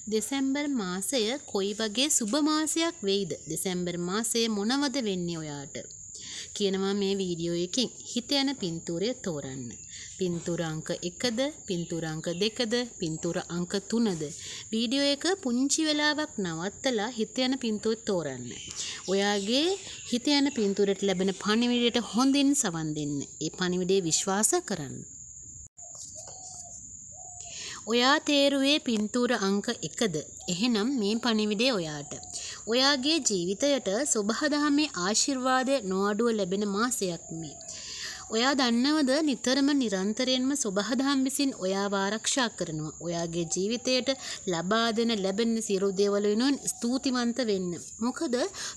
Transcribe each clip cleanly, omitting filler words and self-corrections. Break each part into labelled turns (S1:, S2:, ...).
S1: දෙසැම්බර් මාසය කොයි වගේ සුබ මාසයක් වෙයිද? දෙසැම්බර් මාසයේ මොනවද වෙන්නේ ඔයාට? කියනවා මේ වීඩියෝ එකෙන්. හිත යන පින්තූරය තෝරන්න. පින්තූර අංක 1ද, පින්තූර අංක 2ද, පින්තූර අංක 3ද? වීඩියෝ එක පුංචි වෙලාවක් නවත්තලා හිත යන පින්තූර තෝරන්න. ඔයාගේ හිත යන පින්තූරයට ලැබෙන පණිවිඩයට හොඳින් සවන් දෙන්න. ඒ පණිවිඩය විශ්වාස කරන්න. ඔයා තේරුවේ පින්තූර අංක 1ද? එහෙනම් මේ පණිවිඩය ඔයාට. ඔයාගේ ජීවිතයට සබහාදහමේ ආශිර්වාදය නොඅඩුව ලැබෙන මාසයක් මේ. ඔයා දන්නවද නිතරම නිරන්තරයෙන්ම සබහාදහම් විසින් ඔයාව ආරක්ෂා කරනවා. ඔයාගේ ජීවිතයට ලබා දෙන ලැබෙන සියලු දේවල් වෙනුවෙන් ස්තුතිවන්ත වෙන්න. මොකද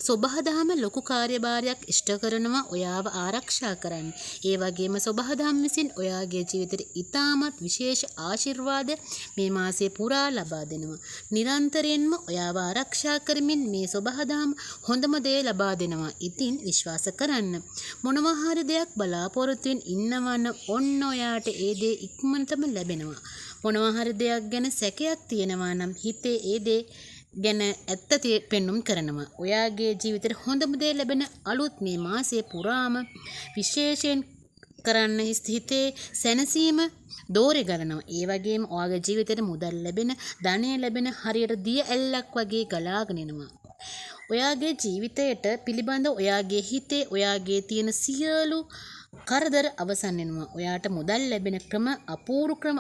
S1: සබහාදහම ලොකු කාර්යභාරයක් ඉෂ්ට කරනවා ඔයාව ආරක්ෂා කරන්න. ඒ වගේම සබහාදහම් විසින් ඔයාගේ ජීවිතයට ඉතාමත් විශේෂ ආශිර්වාද මේ මාසයේ පුරා ලබා දෙනවා. නිරන්තරයෙන්ම ඔයාව ආරක්ෂා කරමින් මේ සබහාදහම් හොඳම දේ ලබා දෙනවා. ඉතින් විශ්වාස කරන්න. මොනවා හරි දෙයක් බලාපොරොත්තුෙන් ඉන්නවනම් ඔන්න ඔයාට ඒ දේ ඉක්මනටම ලැබෙනවා. මොනවා හරි දෙයක් ගැන සැකයක් තියෙනවා නම් හිතේ ඒ දේ ගැන ඇත්ත පෙන්눔 කරනවා. ඔයාගේ ජීවිතේට හොඳම දේ ලැබෙන අලුත් මේ මාසයේ පුරාම විශේෂයෙන් කරන්න හිතේ සැනසීම දෝරේ ගලනවා. ඒ වගේම ඔයාගේ ජීවිතේට මුදල් ලැබෙන, ධනය ලැබෙන හරියට දිය ඇල්ලක් වගේ ගලාගෙන එනවා. ඔයාගේ ජීවිතයට පිළිබඳ ඔයාගේ හිතේ ඔයාගේ තියෙන සියලු කරදර අවසන් වෙනවා. ඔයාට මුදල් ලැබෙන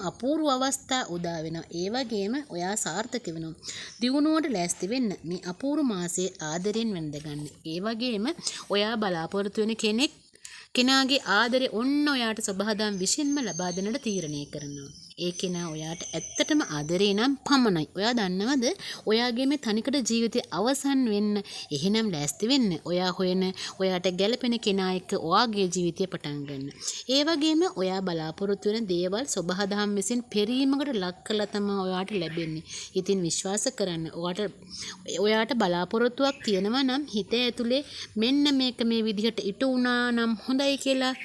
S1: අපූර්ව අවස්ථා උදා වෙනවා. ඒ වගේම ඔයා සාර්ථක වෙනවා. දියුණුවට ලෑස්ති වෙන්න මේ අපූර්ව මාසයේ ආදරෙන් වැඳ ගන්න. ඒ වගේම ඔයා බලාපොරොත්තු වෙන කෙනාගේ ආදරේ ඔන්න ඔයාට සබහාදම් විසින්ම ලබා දෙන්නට තීරණය කරනවා. ඒ කෙනා ඔයාට ඇත්තටම ආදරේ නම් පමණයි. ඔයා දන්නවද? ඔයාගේ මේ තනිකඩ ජීවිතය අවසන් වෙන්න එහෙනම් ලෑස්ති වෙන්න. ඔයා හොයන ඔයාට ගැළපෙන කෙනා එක්ක ඔයාගේ ජීවිතය පටන් ගන්න. ඒ වගේම ඔයා බලාපොරොත්තු වෙන දේවල් සබහාදම් විසින් පෙරීමකට ලක් කළා තමයි ඔයාට ලැබෙන්නේ. ඉතින් විශ්වාස කරන්න. ඔයාට බලාපොරොත්තුවක් තියෙනවා නම් හිත ඇතුලේ මෙන්න මේක මේ විදිහට ඉටු වුණා නම් හොඳයි කියලා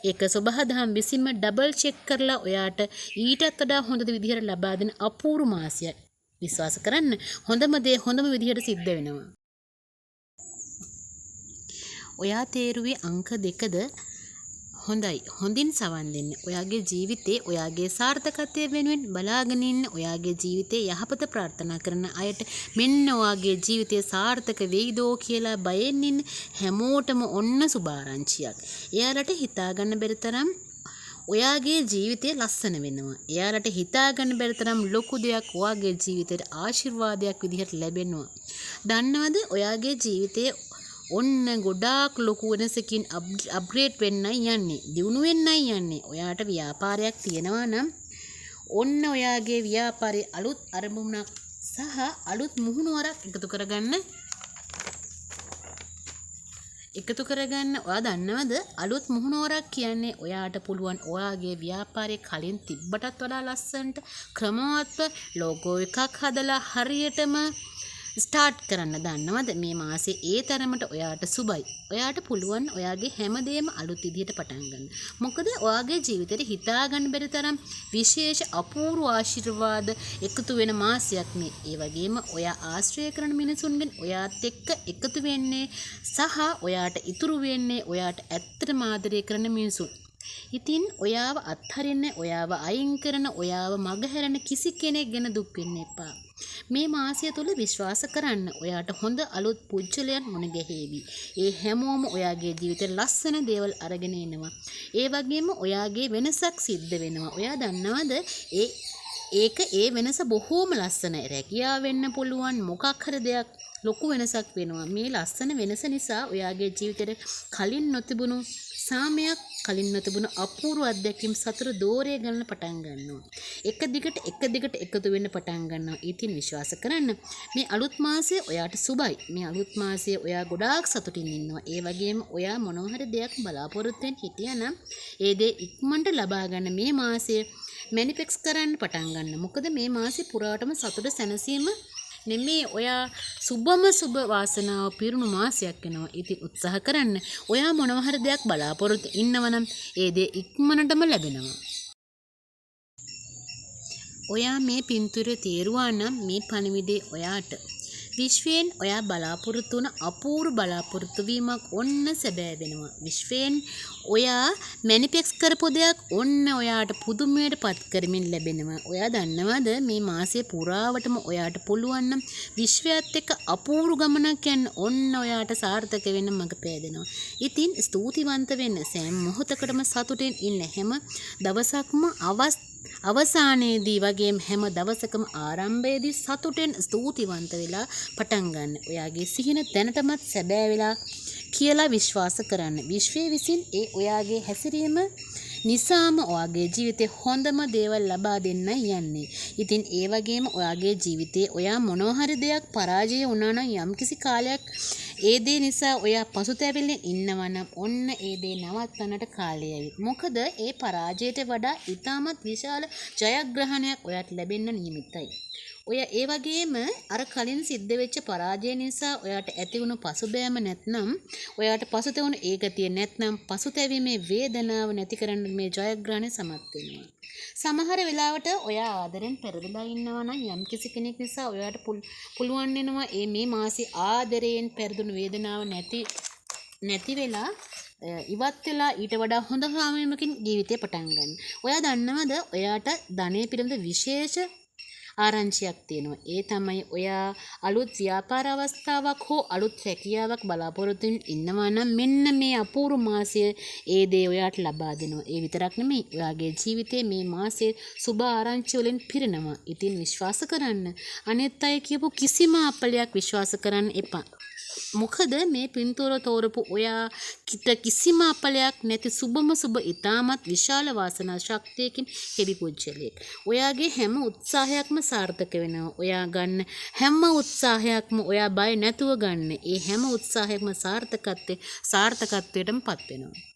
S1: ඒක සබහාදහම් විසින්ම ඩබල් චෙක් කරලා ඔයාට ඊටත් වඩා හොඳ විදිහට ලබා දෙන අපූර්ව මාසයක්. විශ්වාස කරන්න. හොඳම දේ හොඳම විදිහට සිද්ධ වෙනවා. ඔයා තේරුවේ අංක 2ද? හොඳයි. හොඳින් සවන් දෙන්න. ඔයාගේ ජීවිතේ ඔයාගේ සාර්ථකත්වය වෙනුවෙන් බලාගෙන ඉන්න ඔයාගේ ජීවිතේ යහපත ප්‍රාර්ථනා කරන අයට මෙන්න ඔයාගේ ජීවිතය සාර්ථක වෙයිදෝ කියලා බයෙන් ඉන්න හැමෝටම ඔන්න සුභාරංචියක්. එයාලට හිතා ගන්න බැරි තරම් ඔයාගේ ජීවිතය ලස්සන වෙනවා. එයාලට හිතා ගන්න බැරි තරම් ලොකු දෙයක් ඔයාගේ ජීවිතේට ආශිර්වාදයක් විදිහට ලැබෙනවා. දන්නවද? ඔයාගේ ජීවිතයේ ඔන්න ගොඩාක් ලොකු වෙනසකින් අප්ග්‍රේඩ් වෙන්නයි යන්නේ. දියුණු වෙන්නයි යන්නේ. ඔයාට ව්‍යාපාරයක් තියෙනවා නම් ඔන්න ඔයාගේ ව්‍යාපාරයේ අලුත් අරමුණක් සහ අලුත් මුහුණුවරක් එකතු කරගන්න. ඔයා දන්නවද? අලුත් මුහුණුවරක් කියන්නේ ඔයාට පුළුවන් ඔයාගේ ව්‍යාපාරයේ කලින් තිබ්බටත් වඩා ලස්සනට ක්‍රමවත්ව ලෝගෝ එකක් හදලා හරියටම ස්ටාර්ට් කරන්න. දන්නවද? මේ මාසේ ඒ තරමට ඔයාට සුබයි. ඔයාට පුළුවන් ඔයාගේ හැමදේම අලුත් විදිහට පටන් ගන්න. මොකද ඔයාගේ ජීවිතේට හිතා ගන්න බැරි තරම් විශේෂ අපූර්ව ආශිර්වාද එකතු වෙන මාසයක් මේ. ඒ වගේම ඔයා ආශ්‍රය කරන මිනිසුන්ගෙන් ඔයාත් එක්ක එකතු වෙන්නේ සහ ඔයාට ඉතුරු වෙන්නේ ඔයාට ඇත්තටම ආදරය කරන මිනිසුන්. ඉතින් ඔයාව අත්හරින්න, ඔයාව අයින් කරන, ඔයාව මගහැරෙන කිසි කෙනෙක් ගැන දුක් වෙන්න එපා. මේ මාසය තුල විශ්වාස කරන්න ඔයාට හොඳ අලුත් පුජ්‍යලයන් මුණ ගැහෙවි. ඒ හැමෝම ඔයාගේ ජීවිතේ ලස්සන දේවල් අරගෙන එනවා. ඒ වගේම ඔයාගේ වෙනසක් සිද්ධ වෙනවා. ඔයා දන්නවද? ඒ වෙනස බොහෝම ලස්සනයි. රැකියාව වෙන්න පුළුවන්, මොකක් හරි දෙයක් ලොකු වෙනසක් වෙනවා. මේ ලස්සන වෙනස නිසා ඔයාගේ ජීවිතේ කලින් නොතිබුණු සාමයක්, කලින් නොතිබුණු අපූර්ව අත්දැකීම් සතර දෝරේ ගන්න පටන් ගන්නවා. එක දිගට එකතු වෙන්න පටන් ගන්නවා. ඉතින් විශ්වාස කරන්න. මේ අලුත් මාසය ඔයාට සුබයි. මේ අලුත් මාසයේ ඔයා ගොඩාක් සතුටින් ඉන්නවා. ඒ වගේම ඔයා මොනවා හරි දෙයක් බලාපොරොත්තු වෙන්න හිටියනම් ඒ දේ ඉක්මනට ලබා ගන්න මේ මාසය මැනිෆෙක්ස් කරන්න පටන් ගන්න. මොකද මේ මාසේ පුරාටම සතුට සැනසීම නෙමේ ඔයා සුබ වාසනාව පිරුණු මාසයක් වෙනවා. ඉතින් උත්සාහ කරන්න. ඔයා මොනවා හරි දෙයක් බලාපොරොත්තු ඉන්නවනම් ඒ දේ ඉක්මනටම ලැබෙනවා. ඔයා මේ පින්තූරය තේරුවා නම් මේ පණිවිඩය ඔයාට. විශ්වයෙන් ඔයා බලාපොරොත්තු වන අපූර්ව බලාපොරොත්තු වීමක් ඔන්න සැබෑ වෙනවා. විශ්වයෙන් ඔයා මැනිෆෙක්ට් කරපු දෙයක් ඔන්න ඔයාට පුදුමයට පත් කරමින් ලැබෙනවා. ඔයා දන්නවද මේ මාසය පුරාවටම ඔයාට පුළුවන් නම් විශ්වයත් එක්ක අපූර්ව ගමනක් යන්න ඔන්න ඔයාට සාර්ථක වෙන්න මඟ පෑදෙනවා. ඉතින් ස්තුතිවන්ත වෙන්න සෑම මොහොතකටම සතුටින් ඉන්න හැම දවසක්ම අවසානයේදී වගේම හැම දවසකම ආරම්භයේදී සතුටෙන් ස්තුතිවන්ත වෙලා පටන් ගන්න. ඔයාගේ සිහින දැනටමත් සැබෑ වෙලා කියලා විශ්වාස කරන්න. විශ්වයේ විසින් ඒ ඔයාගේ හැසිරීම නිසාම ඔයාගේ ජීවිතේ හොඳම දේවල් ලබා දෙන්නයි යන්නේ. ඉතින් ඒ වගේම ඔයාගේ ජීවිතේ ඔයා මොනවා හරි දෙයක් පරාජය වුණා නම් යම්කිසි කාලයක් ඒ දේ නිසා ඔයා පසුතැවිල්ලෙන් ඉන්නවා නම් ඔන්න ඒ දේ නවත්තන්නට කාලය ඇවිත්. මොකද ඒ පරාජයට වඩා ඉතාමත් විශාල ජයග්‍රහණයක් ඔයාට ලැබෙන්න නියමිතයි. ඔය ඒ වගේම අර කලින් සිද්ධ වෙච්ච පරාජය නිසා ඔයාට ඇති වුණු පසුබෑම නැත්නම් ඔයාට පසුතැවුණු ඒ ගතිය නැත්නම් පසුතැවීමේ වේදනාව නැති කරන්න මේ ජයග්‍රහණය සමත් වෙනවා. සමහර වෙලාවට ඔයා ආදරෙන් පෙරදිලා ඉන්නවා නම් යම්කිසි කෙනෙක් නිසා ඔයාට පුළුවන් වෙනවා මේ මාසේ ආදරයෙන් පෙරදුණු වේදනාව නැති වෙලා ඉවත් වෙලා ඊට වඩා හොඳ සාමයකින් ජීවිතේ පටන් ගන්න. ඔයා දන්නවද ඔයාට ධනෙ පිළිබඳ විශේෂ ආරංචියක් තියෙනවා. ඒ තමයි ඔයා අලුත් ව්‍යාපාර අවස්ථාවක් හෝ අලුත් රැකියාවක් බලාපොරොත්තු ඉන්නවා නම් මෙන්න මේ අපූර්ව මාසය ඒ දේ ඔයාට ලබා දෙනවා. ඒ විතරක් නෙමෙයි ඔයාගේ ජීවිතේ මේ මාසයේ සුබ ආරංචි වලින් පිරෙනවා. ඉතින් විශ්වාස කරන්න. අනිත් අය කියපු කිසිම අපලයක් විශ්වාස කරන්න එපා. මොකද මේ පින්තූර තෝරපු ඔයා කිසිම අපලයක් නැති සුබම සුබ ඉතාමත් විශාල වාසනා ශක්තියකින් හෙබි පුජ්‍යලයක්. ඔයාගේ හැම උත්සාහයක්ම සාර්ථක වෙනවා. ඔයා ගන්න හැම උත්සාහයක්ම ඔයා බය නැතුව ගන්න. ඒ හැම උත්සාහයක්ම සාර්ථකත්වයටම පත් වෙනවා.